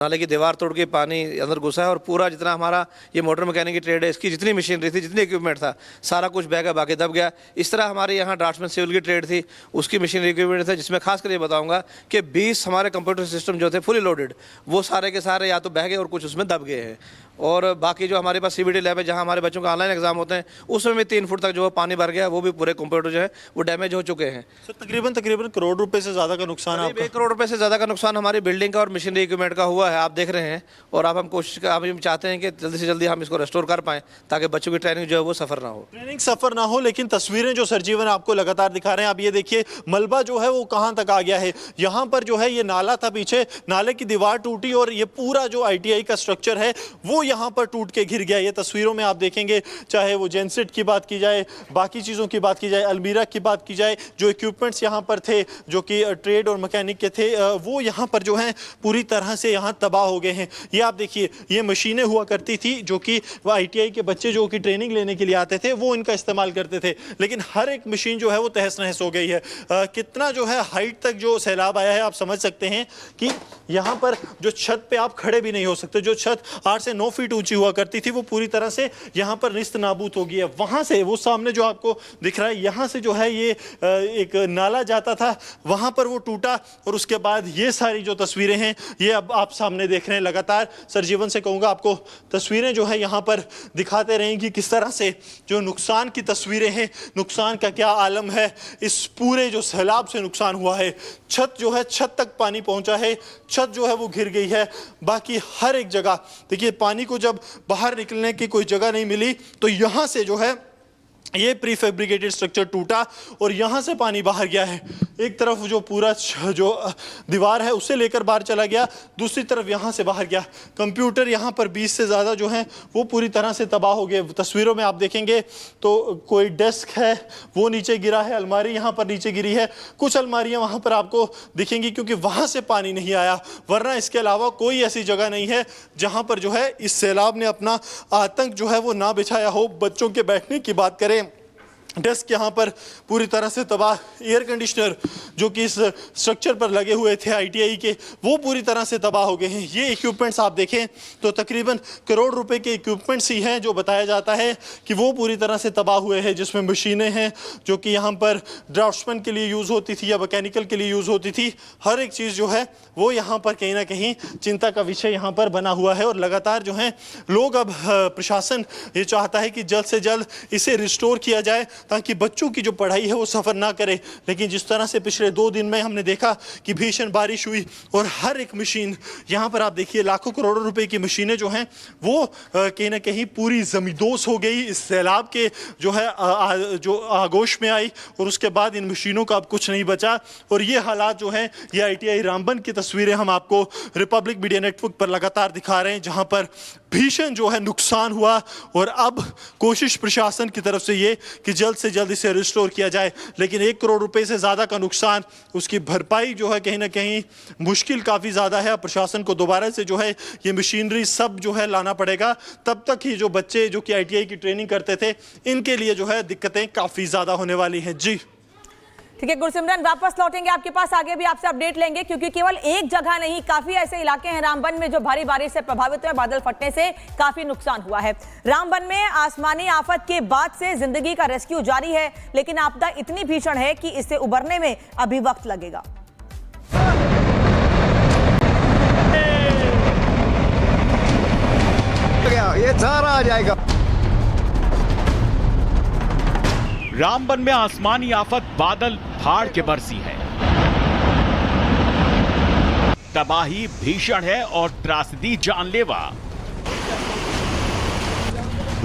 नाले की दीवार तोड़ के पानी अंदर घुसा है और पूरा जितना हमारा ये मोटर मैकेनिक की ट्रेड है, इसकी जितनी मशीनरी थी, जितनी इक्विपमेंट था, सारा कुछ बह गया, बाकी दब गया। इस तरह हमारे यहाँ ड्राफ्ट्समैन सिविल की ट्रेड थी, उसकी मशीनरी इक्विपमेंट था, जिसमें खासकर ये बताऊंगा कि 20 हमारे कंप्यूटर सिस्टम जो थे फुली लोडेड, वो सारे के सारे या तो बह गए और कुछ उसमें दब गए हैं। और बाकी जो हमारे पास CBT लैब है, जहाँ हमारे बच्चों का ऑनलाइन एग्जाम होते हैं, उसमें भी 3 फुट तक जो पानी भर गया, वो भी पूरे कंप्यूटर जो है वो डैमेज हो चुके हैं। सर तकरीबन करोड़ रुपए से ज़्यादा का नुकसान है। 1 करोड़ रुपए से ज़्यादा का नुकसान हमारी बिल्डिंग का और मशीनरी इक्विपमेंट का हुआ है, आप देख रहे हैं। और अब हम चाहते हैं कि जल्दी से जल्दी हम इसको रेस्टोर कर पाएँ, ताकि बच्चों की ट्रेनिंग जो है वो सफ़र ना हो। ट्रेनिंग सफर ना हो, लेकिन तस्वीरें जो सरजीवन आपको लगातार दिखा रहे हैं, आप ये देखिए मलबा जो है वो कहां तक आ गया है। यहां पर जो है ये नाला था, पीछे नाले की दीवार टूटी और ये पूरा जो ITI का स्ट्रक्चर है वो यहां पर टूट के गिर गया। ये तस्वीरों में आप देखेंगे, चाहे वो जेनसेट की बात की जाए, बाकी चीज़ों की बात की जाए, अलमीरा की बात की जाए, जो इक्विपमेंट्स यहाँ पर थे जो कि ट्रेड और मैकेनिक के थे, वो यहाँ पर जो हैं पूरी तरह से यहाँ तबाह हो गए हैं। ये आप देखिए, ये मशीनें हुआ करती थी जो कि ITI के बच्चे जो कि ट्रेनिंग लेने के लिए आते थे वो इनका इस्तेमाल करते थे, लेकिन हर एक मशीन जो है वो तहस नहस हो गई है। कितना जो है हाइट तक जो सैलाब आया है, आप समझ सकते हैं कि यहाँ पर जो छत पे आप खड़े भी नहीं हो सकते। जो छत 8 से 9 फीट ऊंची हुआ करती थी वो पूरी तरह से यहाँ पर निस्त नाबूद हो गई है। वहाँ से वो सामने जो आपको दिख रहा है, यहाँ से जो है ये एक नाला जाता था, वहाँ पर वो टूटा और उसके बाद ये सारी जो तस्वीरें हैं ये अब आप सामने देख रहे हैं। लगातार सरजीवन से कहूँगा आपको तस्वीरें जो है यहाँ पर दिखाते रहेंगी किस तरह से जो नुकसान की तस्वीरें हैं, नुकसान का क्या आलम है, इस पूरे जो सैलाब से नुकसान हुआ है। छत जो है, छत तक पानी पहुंचा है, छत जो है वो गिर गई है। बाकी हर एक जगह देखिए, पानी को जब बाहर निकलने की कोई जगह नहीं मिली तो यहाँ से जो है ये प्री फैब्रिकेटेड स्ट्रक्चर टूटा और यहाँ से पानी बाहर गया है। एक तरफ जो पूरा जो दीवार है उससे लेकर बाहर चला गया, दूसरी तरफ यहाँ से बाहर गया। कंप्यूटर यहाँ पर 20 से ज़्यादा जो हैं वो पूरी तरह से तबाह हो गए। तस्वीरों में आप देखेंगे तो कोई डेस्क है वो नीचे गिरा है, अलमारी यहाँ पर नीचे गिरी है, कुछ अलमारियाँ वहाँ पर आपको दिखेंगी क्योंकि वहाँ से पानी नहीं आया, वरना इसके अलावा कोई ऐसी जगह नहीं है जहाँ पर जो है इस सैलाब ने अपना आतंक जो है वो ना बिछाया हो। बच्चों के बैठने की बात करें, डेस्क यहाँ पर पूरी तरह से तबाह, एयर कंडीशनर जो कि इस स्ट्रक्चर पर लगे हुए थे ITI के, वो पूरी तरह से तबाह हो गए हैं। ये इक्विपमेंट्स आप देखें तो तकरीबन करोड़ रुपए के इक्विपमेंट्स ही हैं जो बताया जाता है कि वो पूरी तरह से तबाह हुए हैं, जिसमें मशीनें हैं जो कि यहाँ पर ड्राफ्ट्समैन के लिए यूज़ होती थी या मैकेनिकल के लिए यूज़ होती थी। हर एक चीज़ जो है वो यहाँ पर कहीं ना कहीं चिंता का विषय यहाँ पर बना हुआ है और लगातार जो है लोग, अब प्रशासन ये चाहता है कि जल्द से जल्द इसे रिस्टोर किया जाए ताकि बच्चों की जो पढ़ाई है वो सफ़र ना करे। लेकिन जिस तरह से पिछले 2 दिन में हमने देखा कि भीषण बारिश हुई और हर एक मशीन, यहाँ पर आप देखिए लाखों करोड़ों रुपए की मशीनें जो हैं वो कहीं ना कहीं पूरी ज़मींदोज़ हो गई इस सैलाब के जो है जो आगोश में आई, और उसके बाद इन मशीनों का अब कुछ नहीं बचा। और ये हालात जो हैं, ये ITI रामबन की तस्वीरें हम आपको रिपब्लिक मीडिया नेटवर्क पर लगातार दिखा रहे हैं, जहाँ पर भीषण जो है नुकसान हुआ। और अब कोशिश प्रशासन की तरफ से ये कि जल्द से जल्द इसे रिस्टोर किया जाए, लेकिन 1 करोड़ रुपए से ज़्यादा का नुकसान, उसकी भरपाई जो है कहीं ना कहीं मुश्किल काफ़ी ज़्यादा है। प्रशासन को दोबारा से जो है ये मशीनरी सब जो है लाना पड़ेगा, तब तक ही जो बच्चे जो कि ITI की ट्रेनिंग करते थे इनके लिए जो है दिक्कतें काफ़ी ज़्यादा होने वाली हैं। जी ठीक है गुरसिमरन, वापस लौटेंगे आपके पास, आगे भी आपसे अपडेट लेंगे क्योंकि केवल एक जगह नहीं, काफी ऐसे इलाके हैं रामबन में जो भारी बारिश से प्रभावित हुए, बादल फटने से काफी नुकसान हुआ है। रामबन में आसमानी आफत के बाद से जिंदगी का रेस्क्यू जारी है, लेकिन आपदा इतनी भीषण है कि इससे उबरने में अभी वक्त लगेगा। ये सारा आ जाएगा। रामबन में आसमानी आफत बादल फाड़ के बरसी है। तबाही भीषण है और त्रासदी जानलेवा।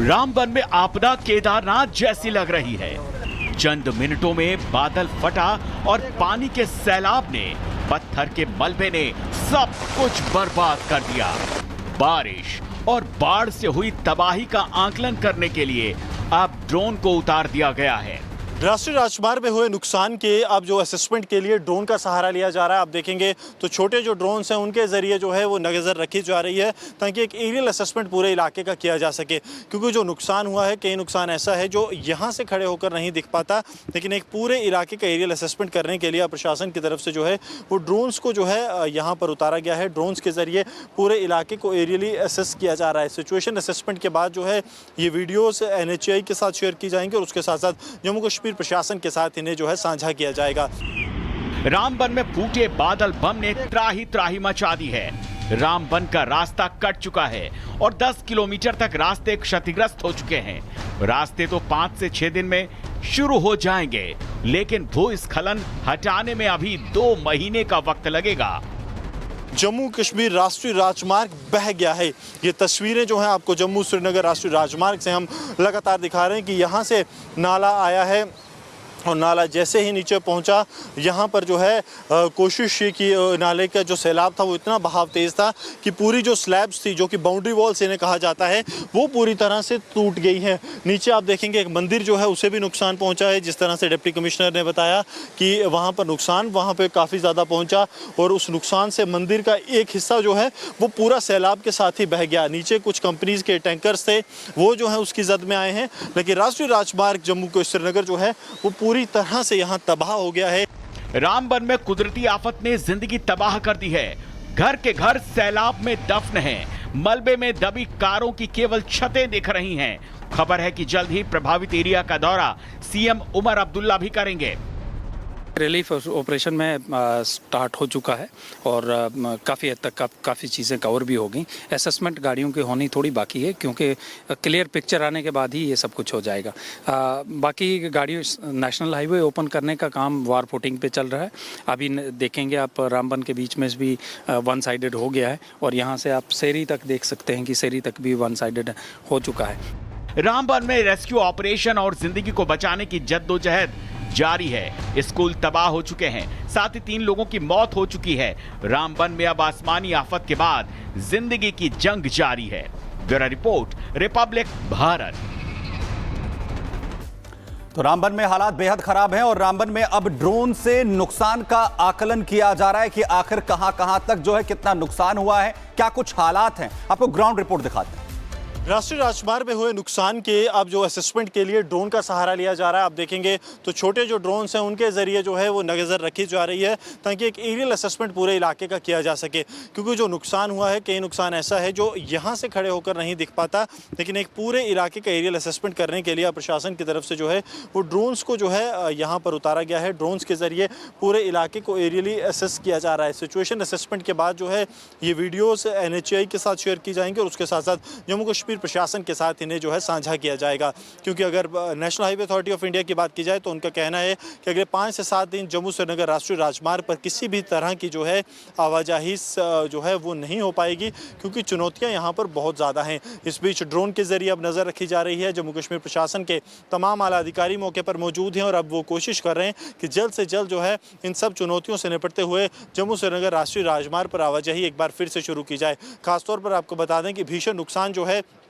रामबन में आपदा केदारनाथ जैसी लग रही है। चंद मिनटों में बादल फटा और पानी के सैलाब ने, पत्थर के मलबे ने सब कुछ बर्बाद कर दिया। बारिश और बाढ़ से हुई तबाही का आकलन करने के लिए अब ड्रोन को उतार दिया गया है। राष्ट्रीय राजमार्ग में हुए नुकसान के अब जो असेसमेंट के लिए ड्रोन का सहारा लिया जा रहा है। आप देखेंगे तो छोटे जो ड्रोन्स हैं उनके ज़रिए जो है वो नज़र रखी जा रही है ताकि एक एरियल असेसमेंट पूरे इलाके का किया जा सके, क्योंकि जो नुकसान हुआ है कई नुकसान ऐसा है जो यहाँ से खड़े होकर नहीं दिख पाता, लेकिन एक पूरे इलाके का एरियल असेसमेंट करने के लिए प्रशासन की तरफ से जो है वो ड्रोन्स को जो है यहाँ पर उतारा गया है। ड्रोन्स के ज़रिए पूरे इलाके को एरियली असेस किया जा रहा है। सिचुएशन असेसमेंट के बाद जो है ये वीडियोज़ NHAI के साथ शेयर की जाएंगी और उसके साथ साथ जम्मू कश्मीर प्रशासन के साथ इन्हें जो है साझा किया जाएगा। रामबन में फूटे बादल बम ने त्राही त्राही मचा दी है। रामबन का रास्ता कट चुका है और 10 किलोमीटर तक रास्ते क्षतिग्रस्त हो चुके हैं। रास्ते तो 5 से 6 दिन में शुरू हो जाएंगे, लेकिन भूस्खलन हटाने में अभी 2 महीने का वक्त लगेगा। जम्मू कश्मीर राष्ट्रीय राजमार्ग बह गया है। ये तस्वीरें जो हैं आपको जम्मू श्रीनगर राष्ट्रीय राजमार्ग से हम लगातार दिखा रहे हैं कि यहाँ से नाला आया है और नाला जैसे ही नीचे पहुंचा यहाँ पर जो है कोशिश की नाले का जो सैलाब था वो इतना बहाव तेज़ था कि पूरी जो स्लैब्स थी जो कि बाउंड्री वॉल्स इन्हें कहा जाता है वो पूरी तरह से टूट गई हैं। नीचे आप देखेंगे एक मंदिर जो है उसे भी नुकसान पहुंचा है। जिस तरह से डिप्टी कमिश्नर ने बताया कि वहाँ पर नुकसान वहाँ पर काफ़ी ज़्यादा पहुँचा और उस नुकसान से मंदिर का एक हिस्सा जो है वो पूरा सैलाब के साथ ही बह गया। नीचे कुछ कंपनीज़ के टैंकर्स थे वो जो है उसकी जद में आए हैं, लेकिन राष्ट्रीय राजमार्ग जम्मू को श्रीनगर जो है वो पूरी तरह से यहां तबाह हो गया है। रामबन में कुदरती आफत ने जिंदगी तबाह कर दी है। घर के घर सैलाब में दफन हैं। मलबे में दबी कारों की केवल छतें दिख रही हैं। खबर है कि जल्द ही प्रभावित एरिया का दौरा सीएम उमर अब्दुल्ला भी करेंगे। रिलीफ ऑपरेशन में स्टार्ट हो चुका है और काफ़ी हद तक काफ़ी चीज़ें कवर भी हो गई। असेसमेंट गाड़ियों की होनी थोड़ी बाकी है क्योंकि क्लियर पिक्चर आने के बाद ही ये सब कुछ हो जाएगा। बाकी गाड़ियों नेशनल हाईवे ओपन करने का काम वार फुटिंग पे चल रहा है। अभी देखेंगे आप रामबन के बीच में भी वन साइडेड हो गया है और यहाँ से आप सेरी तक देख सकते हैं कि सेरी तक भी वन साइडेड हो चुका है। रामबन में रेस्क्यू ऑपरेशन और जिंदगी को बचाने की जद्दोजहद जारी है। स्कूल तबाह हो चुके हैं, साथ ही 3 लोगों की मौत हो चुकी है। रामबन में अब आसमानी आफत के बाद जिंदगी की जंग जारी है। Bureau report, Republic Bharat. तो रामबन में हालात बेहद खराब हैं और रामबन में अब ड्रोन से नुकसान का आकलन किया जा रहा है कि आखिर कहां तक जो है कितना नुकसान हुआ है, क्या कुछ हालात हैं। आपको ग्राउंड रिपोर्ट दिखाते हैं। राष्ट्रीय राजमार्ग में हुए नुकसान के अब जो असेसमेंट के लिए ड्रोन का सहारा लिया जा रहा है। आप देखेंगे तो छोटे जो ड्रोन्स हैं उनके ज़रिए जो है वो नज़र रखी जा रही है ताकि एक एरियल असेसमेंट पूरे इलाके का किया जा सके, क्योंकि जो नुकसान हुआ है कई नुकसान ऐसा है जो यहाँ से खड़े होकर नहीं दिख पाता, लेकिन एक पूरे इलाके का एरियल असेसमेंट करने के लिए प्रशासन की तरफ से जो है वो ड्रोन्स को जो है यहाँ पर उतारा गया है। ड्रोन्स के ज़रिए पूरे इलाके को एरियली असेस किया जा रहा है। सिचुएशन असेसमेंट के बाद जो है ये वीडियोज़ NHAI के साथ शेयर की जाएंगी और उसके साथ साथ जम्मू कश्मीर प्रशासन के साथ इन्हें जो है साझा किया जाएगा, क्योंकि अगर national highway authority of India की बात की जाए तो उनका कहना है कि अगले 5 से 7 दिन जम्मू श्रीनगर राष्ट्रीय राजमार्ग पर किसी भी तरह की जो है आवाजाही जो है वो नहीं हो पाएगी, क्योंकि चुनौतियां यहाँ पर बहुत ज़्यादा हैं। इस बीच ड्रोन के जरिए अब नज़र रखी जा रही है। जम्मू कश्मीर प्रशासन के तमाम आला अधिकारी मौके पर मौजूद हैं और अब वो कोशिश कर रहे हैं कि जल्द से जल्द जो है इन सब चुनौतियों से निपटते हुए जम्मू श्रीनगर राष्ट्रीय राजमार्ग पर आवाजाही एक बार फिर से शुरू की जाए। खासतौर पर आपको बता दें कि भीषण नुकसान जो है